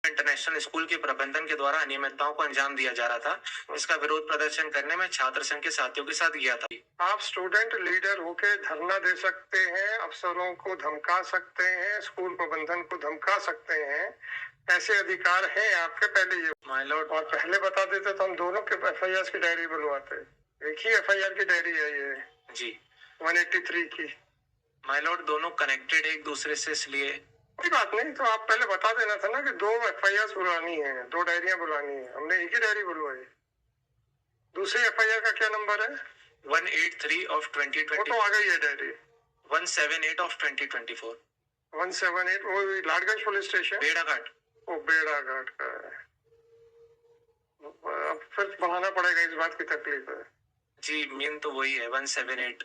International school के प्रबंधन के द्वारा अनियमितताओं को अंजाम दिया जा रहा था। इसका विरोध प्रदर्शन करने में छात्र संघ के साथियों के साथ गया था। आप स्टूडेंट लीडर होके धरना दे सकते हैं, अफसरों को धमका सकते हैं, स्कूल प्रबंधन को धमका सकते हैं, ऐसे अधिकार हैं आपके। पहले ये माय लॉर्ड, और पहले बता देते तो हम दोनों के FIR की डायरी बनवाते। एक ही FIR की डायरी है ये जी 183 की। माय लॉर्ड, दोनों कनेक्टेड एक दूसरे से, इसलिए कोई बात नहीं। तो आप पहले बता देना था ना कि 2 FIR बुलानी है, 2 डायरियां बुलानी है। हमने एक ही डायरी बुलवाई। दूसरी FIR का क्या नंबर है? 183 ऑफ 2020। वो तो आ गई है डायरी। 178 ऑफ 2024। 178 वो लाडगंज पुलिस स्टेशन, बेड़ाघाट। वो बेड़ाघाट का है। अब फिर बढ़ाना पड़ेगा, इस बात की तकलीफ है जी। मेन तो वही है 178।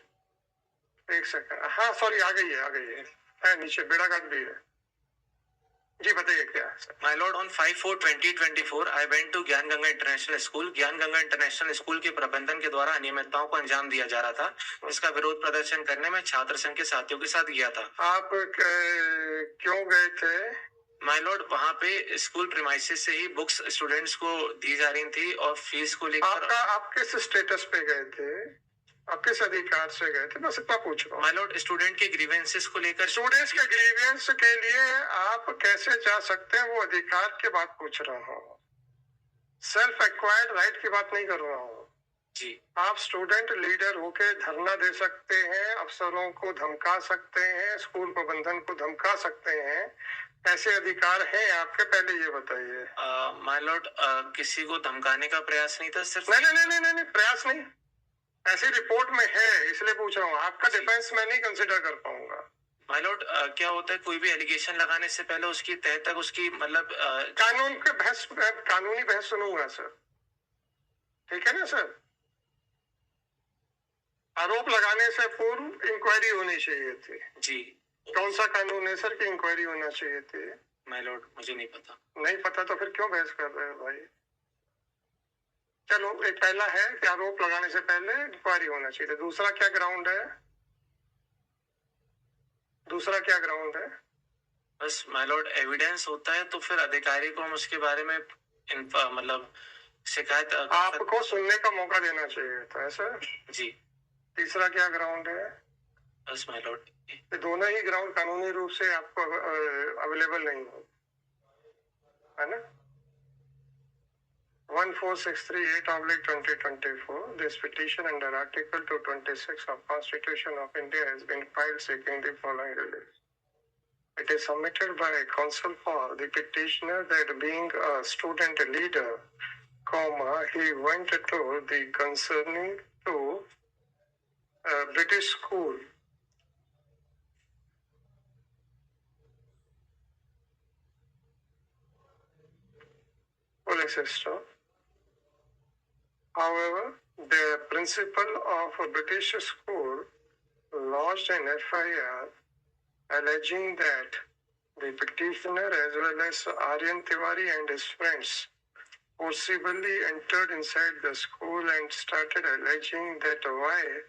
एक सेकंड, हाँ सॉरी, आ गई है नीचे बेड़ाघाट भी है। जी बताइए क्या है? My lord, on 5/4/2024 I went to Gyan Ganga international school. ज्ञान गंगा इंटरनेशनल स्कूल के प्रबंधन के द्वारा अनियमितताओं को अंजाम दिया जा रहा था। इसका विरोध प्रदर्शन करने में छात्र संघ के साथियों के साथ गया था। आप क्यों गए थे? माय लॉर्ड, वहाँ पे स्कूल प्रीमाइसेस से ही बुक्स स्टूडेंट्स को दी जा रही थी और फीस को लेकर। आप किस स्टेटस पे गए थे? आप किस अधिकार से गए थे? बस इतना पूछ रहा हूँ। माय लॉर्ड, स्टूडेंट के ग्रीवेंसेस को लेकर। स्टूडेंट्स के ग्रीवेंस के लिए आप कैसे जा सकते हैं, वो अधिकार की बात पूछ रहा हूँ। सेल्फ एक्वायर्ड राइट की बात नहीं कर रहा हूँ जी। आप स्टूडेंट लीडर होके धरना दे सकते हैं, अफसरों को धमका सकते हैं, स्कूल प्रबंधन को धमका सकते हैं, ऐसे अधिकार हैं आपके। पहले ये बताइए। माय लॉर्ड, किसी को धमकाने का प्रयास नहीं था, सिर्फ नहीं, प्रयास नहीं, ऐसी रिपोर्ट में है, इसलिए पूछ रहा हूँ। आपका डिफेंस मैं नहीं कंसिडर कर पाऊंगा। माय लॉर्ड, क्या होता है, कोई भी एलिगेशन लगाने से पहले उसकी तह तक उसकी मतलब कानूनी बहस सुनूंगा सर, ठीक है ना सर? आरोप लगाने से पूर्व इंक्वायरी होनी चाहिए थी। जी। कौन सा कानून है सर कि इंक्वायरी होना चाहिए थी? माय लॉर्ड, मुझे नहीं पता। नहीं पता तो फिर क्यों बहस कर रहे हो भाई? चलो, एक पहला है कि आरोप लगाने से पहले इंक्वायरी होना चाहिए। दूसरा क्या ग्राउंड है? बस माय लॉर्ड, एविडेंस होता है तो फिर अधिकारी को हम उसके बारे में मतलब शिकायत आपको सुनने का मौका देना चाहिए था, ऐसा? जी। तीसरा क्या ग्राउंड है? बस माय लॉर्ड, ये दोनों ही ग्राउंड कानूनी रूप से आपको अवेलेबल नहीं हो, है ना? 14638/2024, this petition under Article 226 of Constitution of India has been filed seeking the following relief. It is submitted by counsel for the petitioner that being a student leader, he went to the concerning to British school. Police stop. However, the principal of a British school lodged an FIR alleging that the petitioner as well as Aryan Tiwari and his friends forcibly entered inside the school and started alleging that why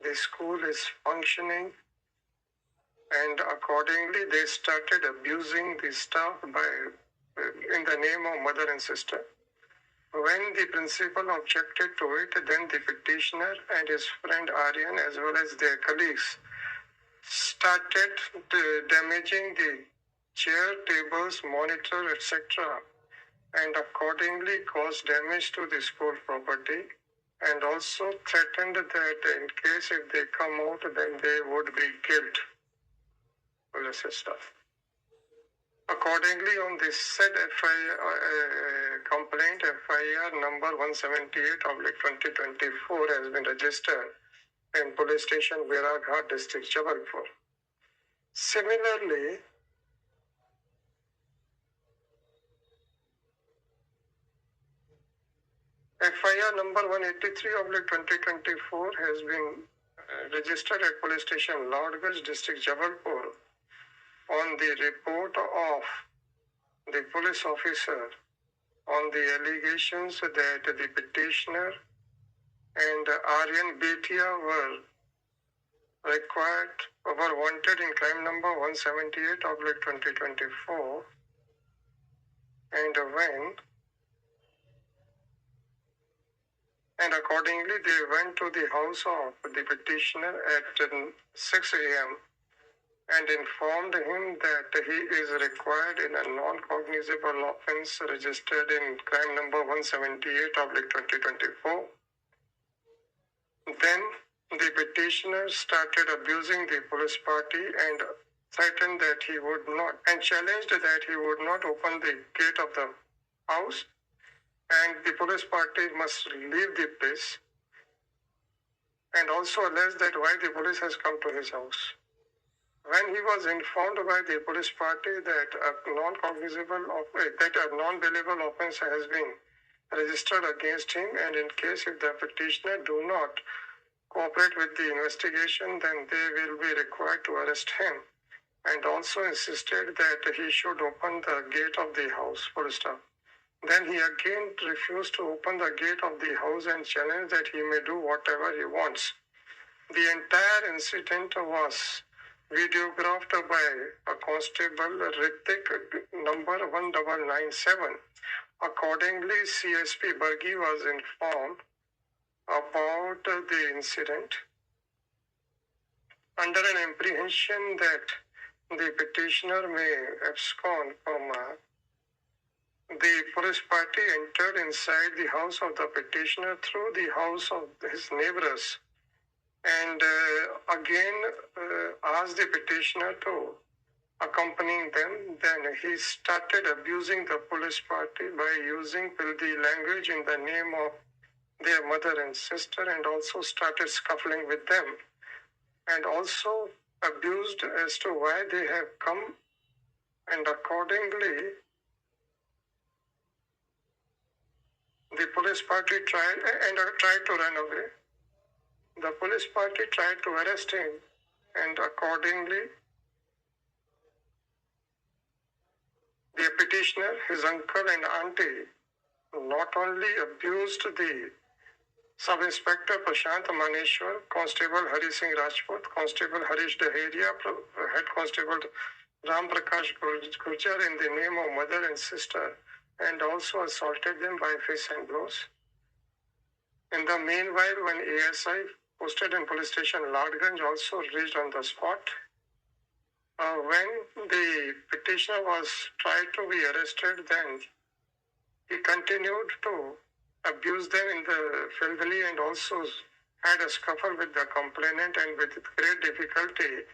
the school is functioning, and accordingly they started abusing the staff by in the name of mother and sister. When the principal objected to it, then the petitioner and his friend Aryan as well as their colleagues started damaging the chair, tables, monitor, etc. and accordingly caused damage to the school property, and also threatened that in case if they come out then they would be killed. Police staff. Accordingly, on this said complaint, FIR number 178/2024 has been registered in police station Beraghat district, Jabalpur. Similarly, FIR number 183/2024 has been registered at police station Ladganj district, Jabalpur, on the report of the police officer on the allegations that the petitioner and Aryan Bhatia were wanted in crime number 178/2024 and accordingly they went to the house of the petitioner at 6 a.m. and informed him that he is required in a non-cognizable offense registered in crime number 178/2024. Then the petitioner started abusing the police party and threatened that he would not, and challenged that he would not open the gate of the house and the police party must leave the place, and also alleged that why the police has come to his house. When he was informed by the police party that a non-bailable offense has been registered against him, and in case if the petitioner do not cooperate with the investigation, then they will be required to arrest him, and also insisted that he should open the gate of the house, full stop. Then he again refused to open the gate of the house and challenged that he may do whatever he wants. The entire incident was videographed by a constable, Ritik, number 1997. Accordingly, CSP Bergi was informed about the incident under an apprehension that the petitioner may abscond from the police party entered inside the house of the petitioner through the house of his neighbors and again asked the petitioner to accompany them. Then he started abusing the police party by using filthy language in the name of their mother and sister, and also started scuffling with them, and also abused as to why they have come, and accordingly the police party tried to run away. The police party tried to arrest him, and accordingly the petitioner, his uncle and auntie not only abused the Sub-Inspector Prashant Maneshwar, Constable Hari Singh Rajput, Constable Harish Daheria, Head Constable Ram Prakash Gurjar in the name of mother and sister, and also assaulted them by fists and blows. In the meanwhile, when ASI posted in police station Ladganj also reached on the spot, when the petitioner was tried to be arrested, then he continued to abuse them in the filthily and also had a scuffle with the complainant, and with great difficulty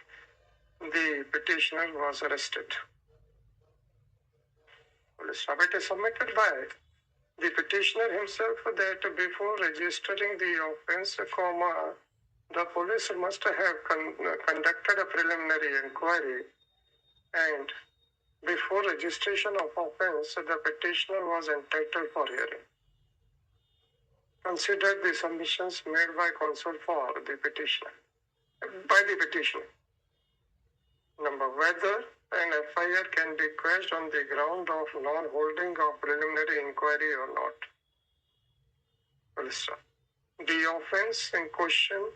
the petitioner was arrested. It is submitted by the petitioner himself that before registering the offense, the police must have conducted a preliminary inquiry, and before registration of offense, the petitioner was entitled for hearing. Consider the submissions made by counsel for the petitioner. Number, whether an FIR can be quashed on the ground of non-holding of preliminary inquiry or not. The offenses in question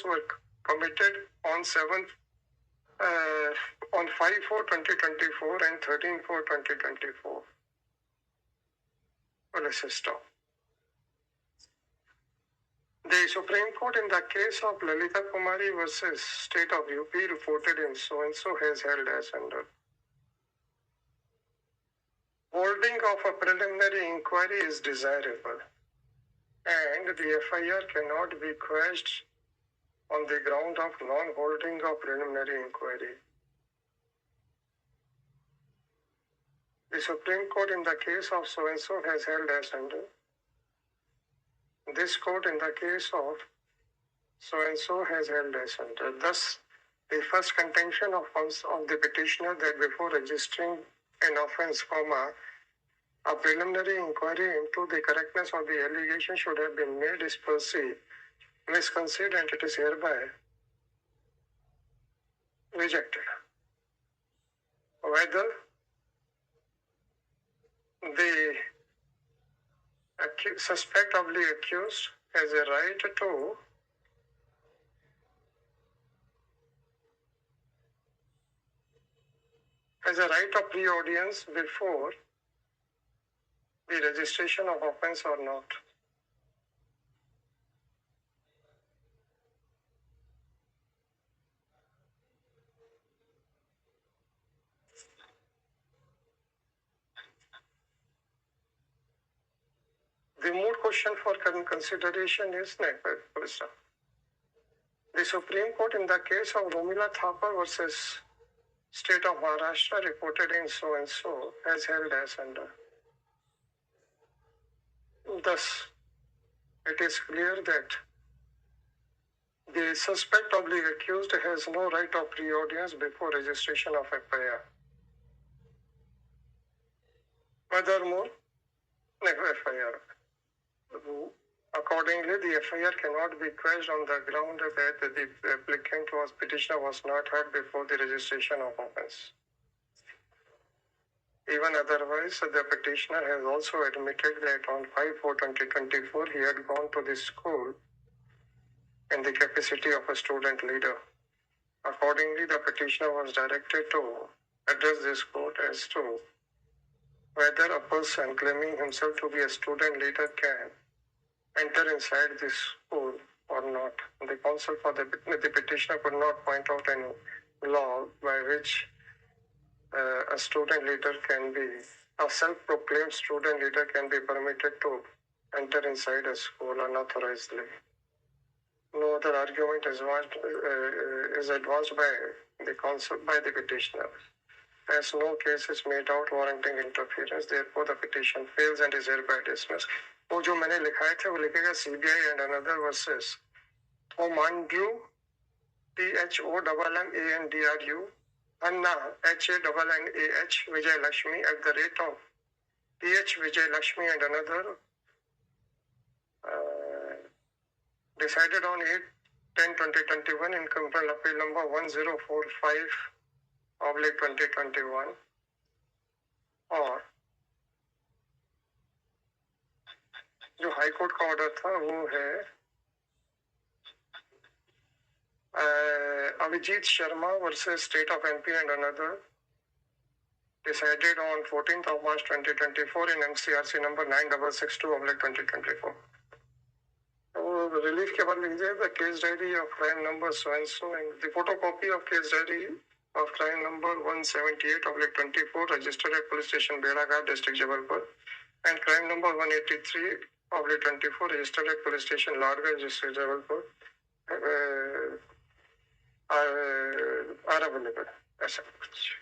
were committed on 5/4/2024 and 13/4/2024. Let's stop. The Supreme Court in the case of Lalita Kumari versus State of UP reported in so-and-so has held as under. Holding of a preliminary inquiry is desirable, and the FIR cannot be quashed on the ground of non-holding of preliminary inquiry. The Supreme Court in the case of so-and-so has held as under. This court in the case of so-and-so has held as under. Thus, the first contention of the petitioner that before registering an offense, a preliminary inquiry into the correctness of the allegation should have been made is per se misconceived, and it is hereby rejected. Whether the suspect of the accused has a right to has a right of pre-audience before the registration of offense or not? The moot question for consideration is next. The Supreme Court in the case of Romila Thapar versus State of Maharashtra reported in so and so has held as under. Thus, it is clear that the suspect or the accused has no right of pre-audience before registration of FIR. Furthermore, FIR. Accordingly, the FIR cannot be quashed on the ground that the petitioner was not heard before the registration of offence. Even otherwise, the petitioner has also admitted that on 5/4/2024 he had gone to the school in the capacity of a student leader. Accordingly, the petitioner was directed to address this court as to whether a person claiming himself to be a student leader can enter inside the school or not. The counsel for the petitioner could not point out any law by which a student leader can be, a self-proclaimed student leader can be permitted to enter inside a school unauthorizedly. No other argument is advanced by the counsel, by the petitioner. As no case is made out warranting interference, therefore the petition fails and is hereby dismissed. वो जो मैंने लिखाए थे वो लिखेगा CBI and another versus Thomandru, THOMMANDRU, Anna, HANNAH, Vijay Lakshmi at the rate of TH Vijay Lakshmi and another decided on 8/10/2021 in complaint appeal number 1045/2021 और जो high court का ऑर्डर था वो है Abhijit Sharma versus State of MP and another decided on 14th of March 2024 in MCRC number 9662/2024. Relief के बाद लिख दिया the case diary of crime number so and so and the photocopy of case diary of crime number 178/24 registered at police station Belaghat, district Jabalpur, and crime number 183/24 registered at police station Ladgarh, district Jabalpur are available. ऐसा कुछ